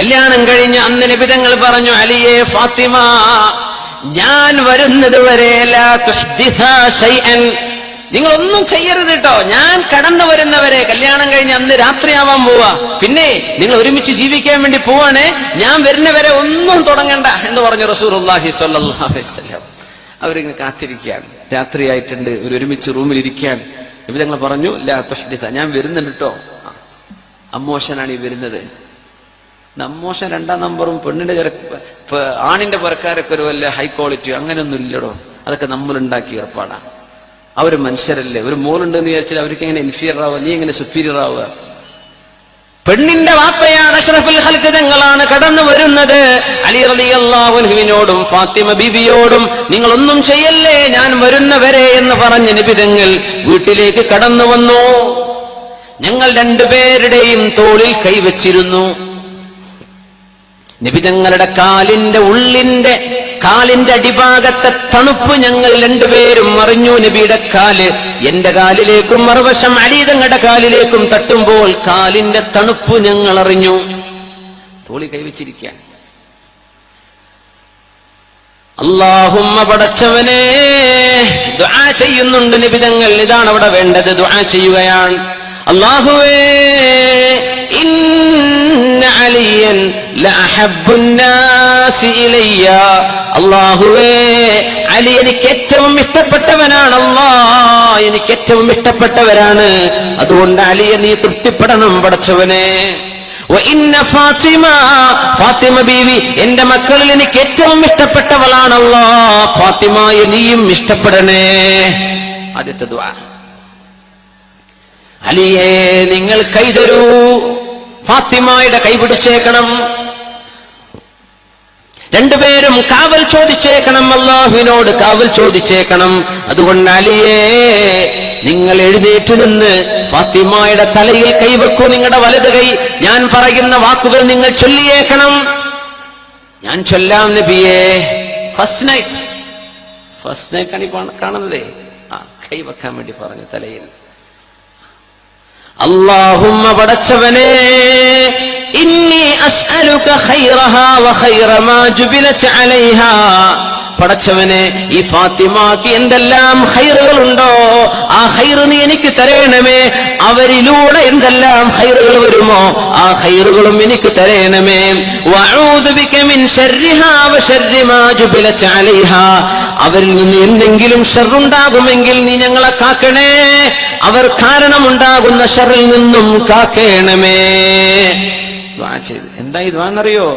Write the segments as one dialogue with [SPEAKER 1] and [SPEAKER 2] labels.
[SPEAKER 1] കല്യാണം കഴിഞ്ഞ അന്ന് നബി തങ്ങൾ പറഞ്ഞു, അലിയെ, ഫാത്തിമ, ഞാൻ വരുന്നത് വരെ ലാ തുഹ്ദിസാ ശൈഅൻ, നിങ്ങളൊന്നും ചെയ്യരുത് കേട്ടോ. ഞാൻ കടന്നു വരുന്നവരെ, കല്യാണം കഴിഞ്ഞ് അന്ന് രാത്രിയാവാൻ പോവാ, പിന്നെ നിങ്ങൾ ഒരുമിച്ച് ജീവിക്കാൻ വേണ്ടി പോവാണേ, ഞാൻ വരുന്നവരെ ഒന്നും തുടങ്ങണ്ട എന്ന് പറഞ്ഞു റസൂലുള്ളാഹി സ്വല്ലല്ലാഹു അലൈഹി വസല്ലം. അവരിങ്ങനെ കാത്തിരിക്കുകയാണ്, രാത്രിയായിട്ടുണ്ട്, ഒരുമിച്ച് റൂമിലിരിക്കാൻ. നബി തങ്ങൾ പറഞ്ഞു, ലാ തുഹ്ദിസ, ഞാൻ വരുന്നുണ്ട് കേട്ടോ. അമ്മോശനാണ് ഈ വരുന്നത്. അമ്മോശൻ 2ാം നമ്പറും പെണ്ണിന്റെ ആണിന്റെ പുരക്കാരൊക്കെ ഒരു വല്ല ഹൈ ക്വാളിറ്റി അങ്ങനെയൊന്നും ഇല്ലടോ. അതൊക്കെ നമ്മളുണ്ടാക്കി ഏർപ്പാടാ. അവര് മനുഷ്യരല്ലേ, ഒരു മോളുണ്ടെന്ന് വിചാരിച്ചാൽ അവർക്ക് എങ്ങനെ ഇൻഫീരിയർ ആവുക, നീ എങ്ങനെ സുപ്പീരിയർ ആവുക? പെണ്ണിന്റെ വാപ്പയാണ്, അഷ്റഫുൽ ഖൽഖ് തങ്ങളാണ് കടന്നു വരുന്നത്. അലി റളിയല്ലാഹു അൻഹുവിനോടും ഫാത്തിമ ബീവിയോടും നിങ്ങളൊന്നും ചെയ്യല്ലേ, ഞാൻ വരുന്നവരെ എന്ന് പറഞ്ഞ് നബി തങ്ങൾ വീട്ടിലേക്ക് കടന്നു വന്നു. ഞങ്ങൾ രണ്ടുപേരുടെയും തോളിൽ കൈവച്ചിരുന്നു. നബി തങ്ങളുടെ കാലിന്റെ അടിഭാഗത്തെ തണുപ്പ് ഞങ്ങൾ രണ്ടുപേരും അറിഞ്ഞു. നബിയുടെ കാല് എന്റെ കാലിലേക്കും മറുവശം അലി തങ്ങളുടെ കാലിലേക്കും തട്ടുമ്പോൾ കാലിന്റെ തണുപ്പ് ഞങ്ങൾ അറിഞ്ഞു. തോളി കൈവച്ചിരിക്കാൻ. അല്ലാഹുമ്മ, പടച്ചവനെ, ദുആ ചെയ്യുന്നുണ്ട് നബി തങ്ങൾ. ഇതാണ് അവിടെ വേണ്ടത്, ദുആ ചെയ്യുകയാണ്. അല്ലാഹുവേ, ഇന്ന അലിയൻ ലഅഹബ്ബുന്നാസി ഇലയ്യ, അല്ലാഹുവേ, അലി എനിക്ക് ഏറ്റവും ഇഷ്ടപ്പെട്ടവനാണ്. അല്ലാഹ്, എനിക്ക് ഏറ്റവും ഇഷ്ടപ്പെട്ടവരാണ്. അതുകൊണ്ട് അലിയെ നീ തൃപ്തിപ്പെടണം പടച്ചവനെ. വഇന്ന ഫാത്തിമ, ഫാത്തിമ ബീവി എന്റെ മക്കളിൽ എനിക്ക് ഏറ്റവും ഇഷ്ടപ്പെട്ടവളാണ്. അല്ലാഹ്, ഫാത്തിമയെ നീയും ഇഷ്ടപ്പെടണേ. ആദ്യത്തെ ദുആ. അലിയെ, നിങ്ങൾ കൈതരൂ, ഫാത്തിമയുടെ കൈ പിടിച്ചേക്കണം. രണ്ടുപേരും കാവൽ ചോദിച്ചേക്കണം, അല്ലാഹുവിനോട് കാവൽ ചോദിച്ചേക്കണം. അതുകൊണ്ട് അലിയെ, നിങ്ങൾ എഴുന്നേറ്റ് നിന്ന് ഫാത്തിമയുടെ തലയിൽ കൈവെക്കൂ, നിങ്ങളുടെ വലത് കൈ. ഞാൻ പറയുന്ന വാക്കുകൾ നിങ്ങൾ ചൊല്ലിയേക്കണം. ഞാൻ ചൊല്ലാം നബിയെ. ഫസ്റ്റ് നൈറ്റ് ആണ് കാണുന്നതേ. കൈവെക്കാൻ വേണ്ടി പറഞ്ഞു തലയിൽ. അല്ലാഹുമ്മ, പടച്ചവനെ, ഇന്നി അസ്അലുക ഖൈറഹാ വ ഖൈറ മാ ജുബിലത് അലൈഹാ, പടച്ചവനെ, ഈ ഫാത്തിമാക്ക് എന്തെല്ലാം ഖൈറുകളുണ്ടോ ആ ഖൈർ നീ എനിക്ക് തരേണമേ. അവരിലൂടെ എന്തെല്ലാം ഖൈറുകൾ വരുമോ ആ ഖൈറുകളും എനിക്ക് തരേണമേ. വഅഊദു ബിക മിൻ ശർരിഹാ വ ശർരി മാ ജുബിലത് അലൈഹാ, അവരിൽ നിന്ന് എന്തെങ്കിലും ഷർറുണ്ടാകുമെങ്കിൽ നീ ഞങ്ങളെ കാക്കണേ. അവർ കാരണമുണ്ടാകുന്ന ഷർറിൽ നിന്നും കാക്കേണമേ. ദുആ ചെയ്തു. എന്താ ഈ ദുആ എന്നറിയോ?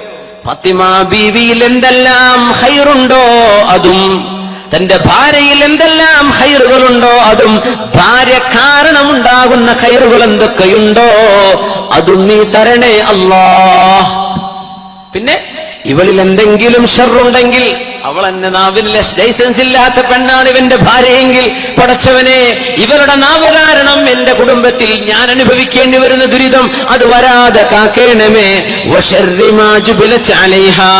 [SPEAKER 1] ഫാത്തിമ ബീവിയിൽ എന്തെല്ലാം ഖൈറുണ്ടോ അതും, തന്റെ ഭാര്യയിൽ എന്തെല്ലാം ഖൈറുകളുണ്ടോ അതും, ഭാര്യ കാരണമുണ്ടാകുന്ന ഖൈറുകൾ എന്തൊക്കെയുണ്ടോ അതും നീ തരണേ അല്ലാഹ്. പിന്നെ ഇവളിൽ എന്തെങ്കിലും ഷർറുണ്ടെങ്കിൽ, അവൾ എന്നെ നാവിൽ ലൈസൻസ് ഇല്ലാത്ത പെണ്ണാണ് ഇവന്റെ ഭാര്യയെങ്കിൽ, പടച്ചവനെ, ഇവരുടെ നാവ് കാരണം എന്റെ കുടുംബത്തിൽ ഞാൻ അനുഭവിക്കേണ്ടി വരുന്ന ദുരിതം അത് വരാതെ കാക്കേണമേ. വശർരി മാ ജുബിലത് അലൈഹാ,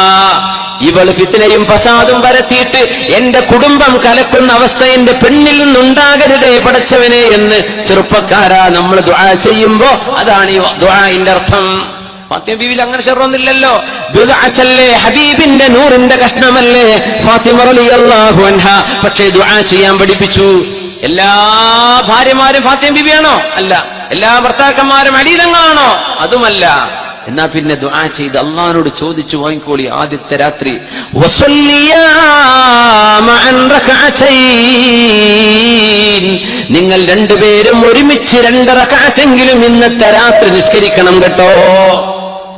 [SPEAKER 1] ഇവൾ ഫിത്നയും ഫസാദും പരത്തിയിട്ട് എന്റെ കുടുംബം കലക്കുന്ന അവസ്ഥ എന്റെ പെണ്ണിൽ നിന്നുണ്ടാകരുതേ പടച്ചവനെ എന്ന് ചെറുപ്പക്കാരാ നമ്മൾ ദുആ ചെയ്യുമ്പോ അതാണ് ഈ ദുആഇന്റെ അർത്ഥം. ഫാത്തിമ ബീവിയിൽ അങ്ങനെ ഷർറൊന്നുമില്ലല്ലോ. ബിദ്അത്തല്ലേ, ഹബീബിന്റെ നൂറിന്റെ കഷ്ണമല്ലേ ഫാത്തിമ റളിയല്ലാഹു അൻഹാ. പക്ഷേ ദുആ ചെയ്യാൻ പഠിപ്പിച്ചു. എല്ലാ ഭാര്യമാരും ഫാത്തിമ ബീവിയാണോ? അല്ല. എല്ലാ ഭർത്താക്കന്മാരും അലി തങ്ങളാണോ? അതുമല്ല. എന്നാ പിന്നെ ദുആ ചെയ്ത് അല്ലാഹുവോട് ചോദിച്ചു വാങ്ങിക്കോളി. ആദ്യത്തെ രാത്രി വസല്ലിയാ മഅൻ റകഅതൈൻ, നിങ്ങൾ രണ്ടുപേരും ഒരുമിച്ച് 2 റകഅത്തെങ്കിലും ഇന്നത്തെ രാത്രി നിസ്കരിക്കണം കേട്ടോ.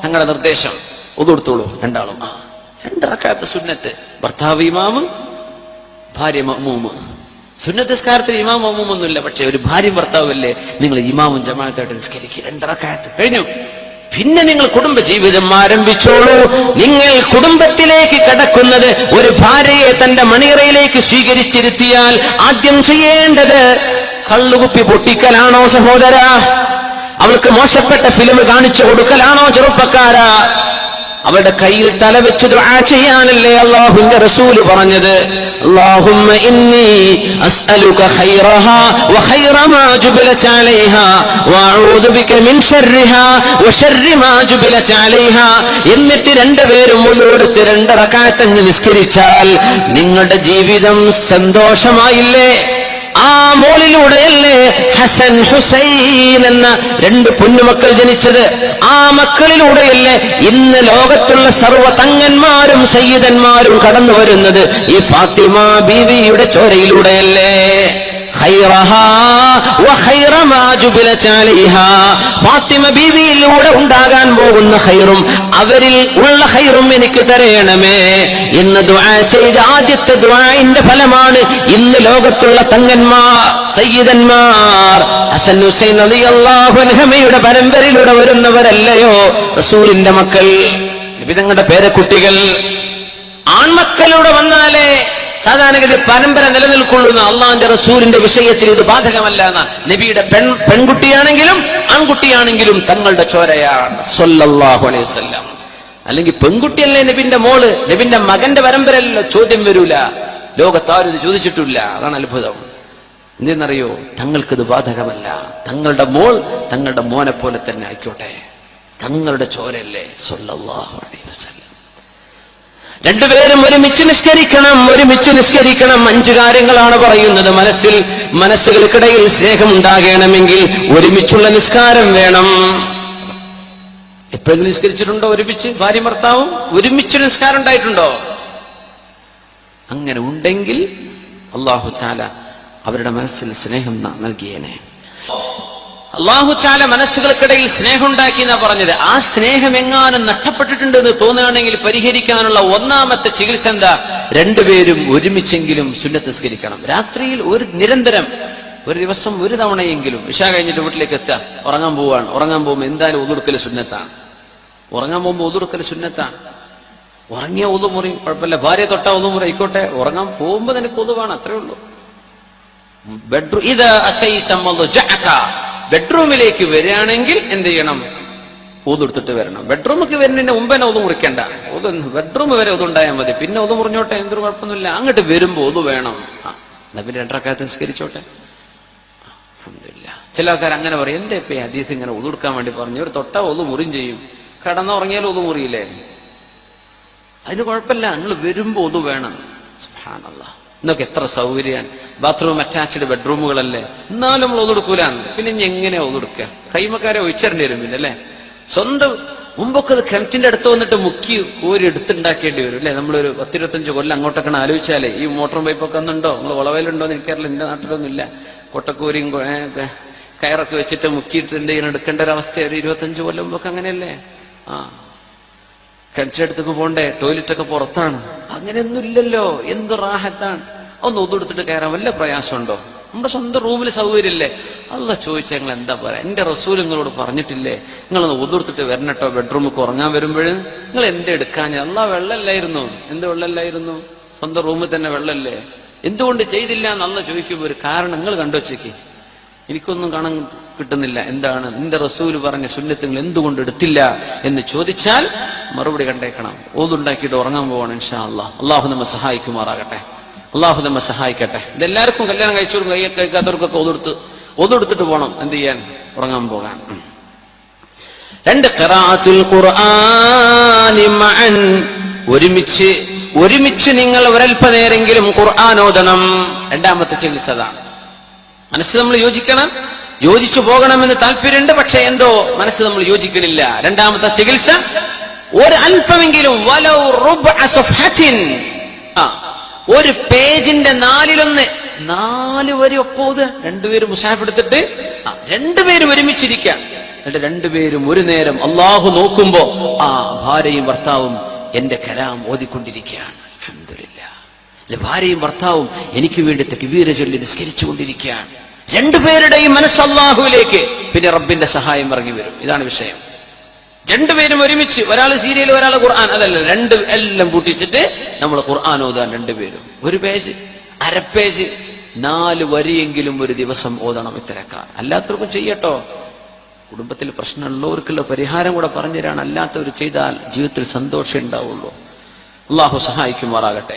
[SPEAKER 1] തങ്ങളുടെ നിർദ്ദേശം. ഒതു കൊടുത്തോളൂ രണ്ടാളും. 2 റകഅത്ത് സുന്നത്ത്. ഭർത്താവ് ഇമാമും ഭാര്യ മഅ്മൂമ്. സുന്നത്ത് നിസ്കാരത്തിൽ ഇമാം മഅ്മൂമൊന്നുമില്ല. പക്ഷെ ഒരു ഭാര്യയും ഭർത്താവല്ലേ, നിങ്ങൾ ഇമാമും ജമാഅത്തായിട്ട് നിസ്കരിക്കുക. 2 റകഅത്ത് കഴിഞ്ഞു. പിന്നെ നിങ്ങൾ കുടുംബ ജീവിതം ആരംഭിച്ചോളൂ. നിങ്ങൾ കുടുംബത്തിലേക്ക് കടക്കുന്നത് ഒരു ഭാര്യയെ തന്റെ മണിയറയിലേക്ക് സ്വീകരിച്ചിരുത്തിയാൽ ആദ്യം ചെയ്യേണ്ടത് കള്ളുകുപ്പി പൊട്ടിക്കലാണോ സഹോദര? അവൾക്ക് മോശപ്പെട്ട ഫിലിം കാണിച്ചു കൊടുക്കലാണോ ചെറുപ്പക്കാരാ? അവരുടെ കയ്യിൽ തല വെച്ച് ദുആ ചെയ്യാനല്ലേ അല്ലാഹുവിന്റെ റസൂൽ പറഞ്ഞത്. അല്ലാഹുമ്മ ഇന്നി അസ്അലുക ഖൈറഹാ വ ഖൈറ മാ ജുബിലത അലൈഹാ വഅഊദു ബിക മിൻ ശർരിഹാ വ ശർരി മാ ജുബിലത അലൈഹാ. എന്നിട്ട് രണ്ടുപേരും മുഴുവെടുത്ത് 2 റക്അത്ത് നിസ്കരിച്ചാൽ നിങ്ങളുടെ ജീവിതം സന്തോഷമായില്ലേ? ആ മോളിലൂടെയല്ലേ ഹസൻ ഹുസൈൻ എന്ന 2 പൊന്നുമക്കൾ ജനിച്ചത്? ആ മക്കളിലൂടെയല്ലേ ഇന്ന് ലോകത്തുള്ള സർവ്വ തങ്ങന്മാരും സയ്യിദന്മാരും കടന്നു വരുന്നത്? ഈ ഫാത്തിമ ബീവിയുടെ ചോരയിലൂടെയല്ലേ? ഫാത്തിമ ബീവിയിലൂടെ ഉണ്ടാകാൻ പോകുന്ന ഖൈറും അവരിൽ ഉള്ള ഖൈറും എനിക്ക് തരയണമേ എന്ന് ദുആ ചെയ്ത ആദ്യത്തെ ദുആഇന്റെ ഫലമാണ് ഇന്ന് ലോകത്തുള്ള തങ്ങന്മാർ സയ്യിദന്മാർ ഹസൻ ഹുസൈൻ റളിയല്ലാഹു അൻഹുമയുടെ പരമ്പരയിലൂടെ വരുന്നവരല്ലയോ റസൂലിന്റെ മക്കൾ, നബി തങ്ങളുടെ പേരക്കുട്ടികൾ. ആൺമക്കളിലൂടെ വന്നാലേ സാധാരണഗതി പരമ്പര നിലനിൽക്കുള്ളൂ. അള്ളാഹിന്റെ റസൂലിന്റെ വിഷയത്തിൽ ഇത് ബാധകമല്ല. നബിയുടെ പെൺകുട്ടിയാണെങ്കിലും ആൺകുട്ടിയാണെങ്കിലും തങ്ങളുടെ ചോരയാണ് സല്ലല്ലാഹു അലൈഹി വസല്ലം. അല്ലെങ്കിൽ പെൺകുട്ടിയല്ലേ നബിന്റെ മോള്, നബിന്റെ മകന്റെ പരമ്പരയല്ലോ, ചോദ്യം വരൂല. ലോകത്താരും ഇത് ചോദിച്ചിട്ടില്ല. അതാണ് അത്ഭുതം. എന്തെന്നറിയോ? തങ്ങൾക്കിത് ബാധകമല്ല. തങ്ങളുടെ മോൾ തങ്ങളുടെ മോനെ പോലെ തന്നെ ആയിക്കോട്ടെ, തങ്ങളുടെ ചോരയല്ലേ സല്ലല്ലാഹു അലൈഹി വസല്ലം. രണ്ടുപേരും ഒരുമിച്ച് നിസ്കരിക്കണം, ഒരുമിച്ച് നിസ്കരിക്കണം. 5 കാര്യങ്ങളാണ് പറയുന്നത്. മനസ്സുകൾക്കിടയിൽ സ്നേഹം ഉണ്ടാകണമെങ്കിൽ ഒരുമിച്ചുള്ള നിസ്കാരം വേണം. എപ്പോഴെങ്കിലും നിസ്കരിച്ചിട്ടുണ്ടോ ഒരുമിച്ച്? ഭാര്യ ഭർത്താവും ഒരുമിച്ച് നിസ്കാരം ഉണ്ടായിട്ടുണ്ടോ? അങ്ങനെ ഉണ്ടെങ്കിൽ അല്ലാഹു തആല അവരുടെ മനസ്സിൽ സ്നേഹം നൽകിയേനെ. അല്ലാഹു തആല മനസ്സുകൾക്കിടയിൽ സ്നേഹം ഉണ്ടാക്കി എന്നാ പറഞ്ഞത്. ആ സ്നേഹം എങ്ങാനും നഷ്ടപ്പെട്ടിട്ടുണ്ടെന്ന് തോന്നുകയാണെങ്കിൽ പരിഹരിക്കാനുള്ള ഒന്നാമത്തെ ചികിത്സ എന്താ? രണ്ടുപേരും ഒരുമിച്ചെങ്കിലും സുന്നത്ത് നിസ്കരിക്കണം. രാത്രിയിൽ നിരന്തരം ഒരു ദിവസം ഒരു തവണയെങ്കിലും ഇശാ കഴിഞ്ഞിട്ട് വീട്ടിലേക്ക് എത്തുക. ഉറങ്ങാൻ പോവാണ്. ഉറങ്ങാൻ പോകുമ്പോൾ എന്തായാലും ഒതുടുക്കൽ സുന്നത്താണ്. ഉറങ്ങാൻ പോകുമ്പോൾ ഒതുടുക്കൽ സുന്നത്താണ്. ഉറങ്ങിയ ഒതുമുറി കുഴപ്പമില്ല, ഭാര്യ തൊട്ട ഒതുമുറി ആയിക്കോട്ടെ. ഉറങ്ങാൻ പോകുമ്പോൾ നിനക്ക് ഒതുവാണ്, അത്രേ ഉള്ളൂ. ബെഡ്റൂമിലേക്ക് വരികയാണെങ്കിൽ എന്ത് ചെയ്യണം? ഊതെടുത്തിട്ട് വരണം. ബെഡ്റൂമിലേക്ക് വരുന്നതിന് മുമ്പ് തന്നെ ഒതു മുറിക്കണ്ട. ബെഡ്റൂം വരെ ഒതുണ്ടായാൽ മതി. പിന്നെ ഒതു മുറിഞ്ഞോട്ടെ, എന്തൊരു കുഴപ്പമൊന്നുമില്ല. അങ്ങോട്ട് വരുമ്പോ ഒതു വേണം. എന്നാ പിന്നെ 2 റക്അത്ത് നിസ്കരിച്ചോട്ടെ. അൽഹംദുലില്ലാഹ്. ചില ആൾക്കാർ അങ്ങനെ പറയും, എന്റെ ഇപ്പൊ ഹദീസ് ഇങ്ങനെ ഒതുടുക്കാൻ വേണ്ടി പറഞ്ഞു, ഒരു തൊട്ട ഒതു മുറിയും ചെയ്യും, കിടന്നുറങ്ങിയാലും ഒതു മുറിയില്ലേ? അതിന് കുഴപ്പമില്ല, നിങ്ങൾ വരുമ്പോ ഒതു വേണം. സുബ്ഹാനല്ലാഹ്. ഇന്നൊക്കെ എത്ര സൗകര്യമാണ്. ബാത്റൂം അറ്റാച്ച്ഡ് ബെഡ്റൂമുകളല്ലേ, എന്നാലും നമ്മൾ ഒതുടുക്കൂലാന്ന്. പിന്നെ ഇനി എങ്ങനെയാ ഒതുടുക്കുക? കൈമക്കാരെ ഒഴിച്ചേണ്ടി വരും പിന്നെ അല്ലേ? സ്വന്തം മുമ്പൊക്കെ അത് കിണറ്റിന്റെ അടുത്ത് വന്നിട്ട് മുക്കി കോരി എടുത്തുണ്ടാക്കേണ്ടി വരും അല്ലെ? നമ്മളൊരു 10-25 കൊല്ലം അങ്ങോട്ടൊക്കെ ആലോചിച്ചാലേ. ഈ മോട്ടോർ പൈപ്പൊക്കെ ഒന്നുണ്ടോ? നമ്മൾ വളവയിലുണ്ടോ എന്ന് എനിക്കറിയില്ല, എന്റെ നാട്ടിലൊന്നും ഇല്ല. കൊട്ടക്കൂരിയും കയറൊക്കെ വെച്ചിട്ട് മുക്കിയിട്ട് എടുക്കേണ്ട ഒരു അവസ്ഥ ഒരു 25 കൊല്ലം മുമ്പൊക്കെ അങ്ങനെയല്ലേ? കിണറ്റിനടുത്തേക്ക് പോണ്ടേ, ടോയ്ലറ്റൊക്കെ പുറത്താണ്. അങ്ങനെയൊന്നും ഇല്ലല്ലോ. എന്ത് റാഹത്താണ്. ഒന്ന് ഒതുടുത്തിട്ട് കയറാൻ വല്ല പ്രയാസമുണ്ടോ? നമ്മുടെ സ്വന്തം റൂമിൽ സൗകര്യമില്ലേ? അല്ലാഹ് ചോദിച്ചാൽ നിങ്ങൾ എന്താ പറയാ? എന്റെ റസൂൽ നിങ്ങളോട് പറഞ്ഞിട്ടില്ലേ നിങ്ങളൊന്ന് ഒതുടുത്തിട്ട് വരണട്ടോ ബെഡ്റൂമിൽ ഉറങ്ങാൻ വരുമ്പോഴും? നിങ്ങൾ എന്തെടുക്കാൻ? അല്ലാഹ് വെള്ളമല്ലായിരുന്നു? എന്ത് വെള്ളമല്ലായിരുന്നു? സ്വന്തം റൂമിൽ തന്നെ വെള്ളമല്ലേ? എന്തുകൊണ്ട് ചെയ്തില്ല എന്ന് അല്ലാഹ് ചോദിക്കുമ്പോൾ ഒരു കാരണം നിങ്ങൾ കണ്ടുവച്ചേക്ക്. എനിക്കൊന്നും കാണാൻ കിട്ടുന്നില്ല. എന്താണ് നിന്റെ റസൂൽ പറഞ്ഞ സുന്നത്ത് നിങ്ങൾ എന്തുകൊണ്ട് എടുത്തില്ല എന്ന് ചോദിച്ചാൽ മറുപടി കണ്ടേക്കണം. ഓതുണ്ടാക്കിയിട്ട് ഉറങ്ങാൻ പോവാണ് ഇൻഷാ അല്ലാഹ്. അല്ലാഹു നമ്മെ സഹായിക്കുമാറാകട്ടെ. അല്ലാഹു നമ്മെ സഹായിക്കട്ടെ. ഇതെല്ലാവർക്കും കല്യാണം കഴിച്ചവരും കഴിക്കാത്തവർക്കൊക്കെ ഒതുടുത്തിട്ട് പോകണം. എന്ത് ചെയ്യാൻ? ഉറങ്ങാൻ പോകാൻ. 2 ഖിറാഅത്തുൽ ഖുർആനി മഅൻ. ഒരുമിച്ച് നിങ്ങൾ ഒരൽപ്പനേരെങ്കിലും ഖുർആൻ ഓതണം. രണ്ടാമത്തെ ചികിത്സ അതാണ്. മനസ്സ് നമ്മൾ യോജിക്കണം, യോജിച്ചു പോകണമെന്ന് താല്പര്യമുണ്ട്. പക്ഷെ എന്തോ മനസ്സ് നമ്മൾ യോജിക്കണില്ല. രണ്ടാമത്തെ ചികിത്സ ഒരു അല്പമെങ്കിലും വലൗ റുബ്അ സഫ്ഹത്തിൻ, ഒരു പേജിന്റെ 4/1 4 വരി ഒപ്പോത്. രണ്ടുപേരും മുസാഫ് എടുത്തിട്ട് രണ്ടുപേരും ഒരുമിച്ചിരിക്കുക. എന്നിട്ട് രണ്ടുപേരും ഒരു നേരം അള്ളാഹു നോക്കുമ്പോ ഭാര്യയും ഭർത്താവും എന്റെ കലാം ഓതിക്കൊണ്ടിരിക്കുകയാണ്. അൽഹംദുലില്ലാഹ്. ഭാര്യയും ഭർത്താവും എനിക്ക് വേണ്ടി തക്ബീർ ചൊല്ലി നിസ്കരിച്ചുകൊണ്ടിരിക്കുകയാണ്. രണ്ടുപേരുടെയും മനസ്സ് അള്ളാഹുവിലേക്ക്. പിന്നെ റബ്ബിന്റെ സഹായം ഇറങ്ങി വരും. ഇതാണ് വിഷയം. രണ്ടുപേരും ഒരുമിച്ച്, ഒരാൾ സീരിയൽ ഒരാൾ ഖുർആൻ, അതല്ല, എല്ലാം പൂട്ടിച്ചിട്ട് നമ്മൾ ഖുർആൻ ഓതാൻ രണ്ടുപേരും. ഒരു പേജ്, അര പേജ്, 4 വരിയെങ്കിലും ഒരു ദിവസം ഓതണം ഇത്തരക്കാർ. അല്ലാത്തവർക്കും ചെയ്യട്ടോ. കുടുംബത്തിൽ പ്രശ്നമുള്ളവർക്കുള്ള പരിഹാരം കൂടെ പറഞ്ഞുതരാണ്. അല്ലാത്തവർ ചെയ്താൽ ജീവിതത്തിൽ സന്തോഷം ഉണ്ടാവുള്ളൂ. അള്ളാഹു സഹായിക്കുമാറാകട്ടെ.